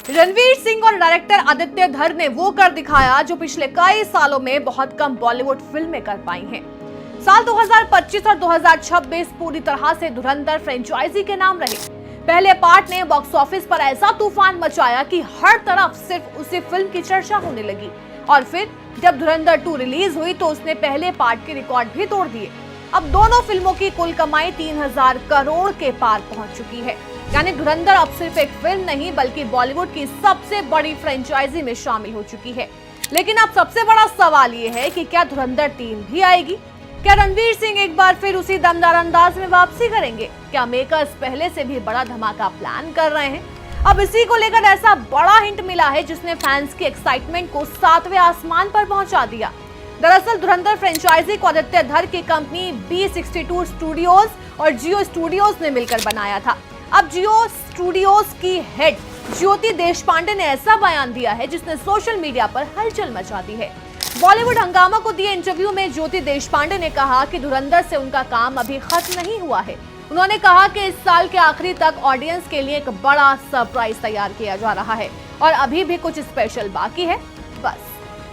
रणवीर सिंह और डायरेक्टर आदित्य धर ने वो कर दिखाया जो पिछले कई सालों में बहुत कम बॉलीवुड फिल्में कर पाई हैं। साल 2025 और 2026 पूरी तरह से धुरंधर फ्रेंचाइजी के नाम रहे। पहले पार्ट ने बॉक्स ऑफिस पर ऐसा तूफान मचाया कि हर तरफ सिर्फ उसी फिल्म की चर्चा होने लगी और फिर जब धुरंधर 2 रिलीज हुई तो उसने पहले पार्ट के रिकॉर्ड भी तोड़ दिए। अब दोनों फिल्मों की कुल कमाई 3000 करोड़ के पार पहुंच चुकी है। यानी धुरंधर अब सिर्फ एक फिल्म नहीं बल्कि बॉलीवुड की सबसे बड़ी फ्रेंचाइजी में शामिल हो चुकी है। लेकिन अब सबसे बड़ा सवाल ये है कि क्या धुरंधर 3 भी आएगी? क्या रणवीर सिंह एक बार फिर उसी दमदार अंदाज में वापसी करेंगे? क्या मेकर्स पहले से भी बड़ा धमाका प्लान कर रहे हैं? अब इसी को लेकर ऐसा बड़ा हिंट मिला है जिसने फैंस की एक्साइटमेंट को 7वें आसमान पर पहुंचा दिया। दरअसल धुरंधर फ्रेंचाइजी को आदित्य धर की कंपनी B62 स्टूडियोज और जियो स्टूडियोज ने मिलकर बनाया था। अब जियो स्टूडियोज की हेड ज्योति देशपांडे ने ऐसा बयान दिया है जिसने सोशल मीडिया पर हलचल मचा दी है। बॉलीवुड हंगामा को दिए इंटरव्यू में ज्योति देशपांडे ने कहा कि धुरंधर से उनका काम अभी खत्म नहीं हुआ है। उन्होंने कहा कि इस साल के आखिरी तक ऑडियंस के लिए एक बड़ा सरप्राइज तैयार किया जा रहा है और अभी भी कुछ स्पेशल बाकी है। बस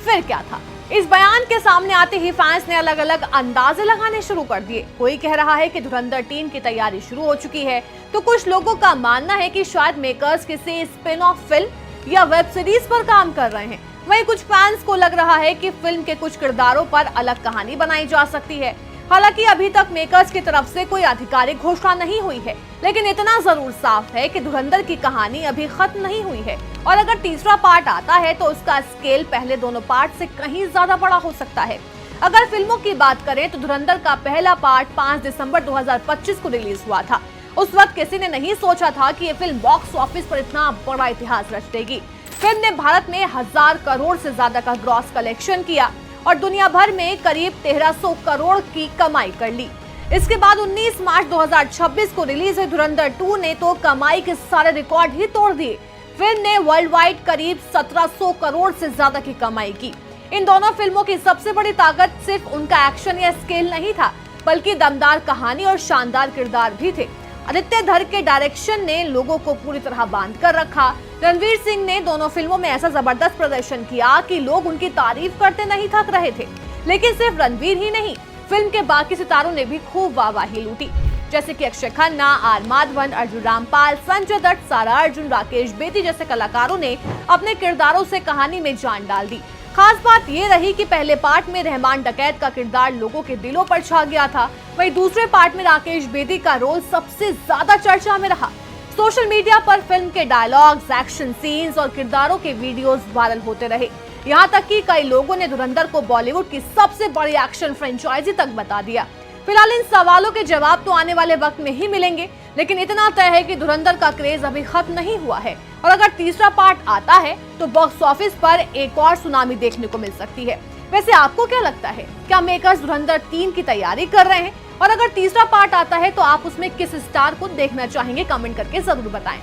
फिर क्या था? इस बयान के सामने आते ही फैंस ने अलग अलग अंदाजे लगाने शुरू कर दिए। कोई कह रहा है कि धुरंधर 3 की तैयारी शुरू हो चुकी है, तो कुछ लोगों का मानना है कि शायद मेकर्स किसी स्पिन ऑफ फिल्म या वेब सीरीज पर काम कर रहे हैं। वहीं कुछ फैंस को लग रहा है कि फिल्म के कुछ किरदारों पर अलग कहानी बनाई जा सकती है। हालांकि अभी तक मेकर्स की तरफ से कोई आधिकारिक घोषणा नहीं हुई है, लेकिन इतना जरूर साफ है कि धुरंधर की कहानी अभी खत्म नहीं हुई है और अगर तीसरा पार्ट आता है तो उसका स्केल पहले दोनों पार्ट से कहीं ज्यादा बड़ा हो सकता है। अगर फिल्मों की बात करें तो धुरंधर का पहला पार्ट 5 दिसंबर 2025 को रिलीज हुआ था। उस वक्त किसी ने नहीं सोचा था कि ये फिल्म बॉक्स ऑफिस पर इतना बड़ा इतिहास रच देगी। फिल्म ने भारत में 1000 करोड़ से ज्यादा का ग्रॉस कलेक्शन किया और दुनिया भर में करीब 1300 करोड़ की कमाई कर ली। इसके बाद 19 मार्च 2026 को रिलीज हुई धुरंधर 2 ने तो कमाई के सारे रिकॉर्ड ही तोड़ दिए। फिल्म ने वर्ल्ड वाइड करीब 1700 करोड़ से ज्यादा की कमाई की। इन दोनों फिल्मों की सबसे बड़ी ताकत सिर्फ उनका एक्शन या स्केल नहीं था, बल्कि दमदार कहानी और शानदार किरदार भी थे। आदित्य धर के डायरेक्शन ने लोगों को पूरी तरह बांध कर रखा। रणवीर सिंह ने दोनों फिल्मों में ऐसा जबरदस्त प्रदर्शन किया कि लोग उनकी तारीफ करते नहीं थक रहे थे। लेकिन सिर्फ रणवीर ही नहीं, फिल्म के बाकी सितारों ने भी खूब वाहवाही लूटी, जैसे कि अक्षय खन्ना, आर माधवन, अर्जुन रामपाल, संजय दत्त, सारा अर्जुन, राकेश बेदी जैसे कलाकारों ने अपने किरदारों से कहानी में जान डाल दी। खास बात ये रही कि पहले पार्ट में रहमान डकैत का किरदार लोगों के दिलों पर छा गया था, वहीं दूसरे पार्ट में राकेश बेदी का रोल सबसे ज्यादा चर्चा में रहा। सोशल मीडिया पर फिल्म के डायलॉग्स, एक्शन सीन्स और किरदारों के वीडियोस वायरल होते रहे। यहाँ तक कि कई लोगों ने धुरंधर को बॉलीवुड की सबसे बड़ी एक्शन फ्रेंचाइजी तक बता दिया। फिलहाल इन सवालों के जवाब तो आने वाले वक्त में ही मिलेंगे, लेकिन इतना तय है कि धुरंधर का क्रेज अभी खत्म नहीं हुआ है और अगर तीसरा पार्ट आता है तो बॉक्स ऑफिस पर एक और सुनामी देखने को मिल सकती है। वैसे आपको क्या लगता है? क्या मेकर्स धुरंधर 3 की तैयारी कर रहे हैं? और अगर तीसरा पार्ट आता है तो आप उसमें किस स्टार को देखना चाहेंगे? कमेंट करके जरूर बताएं।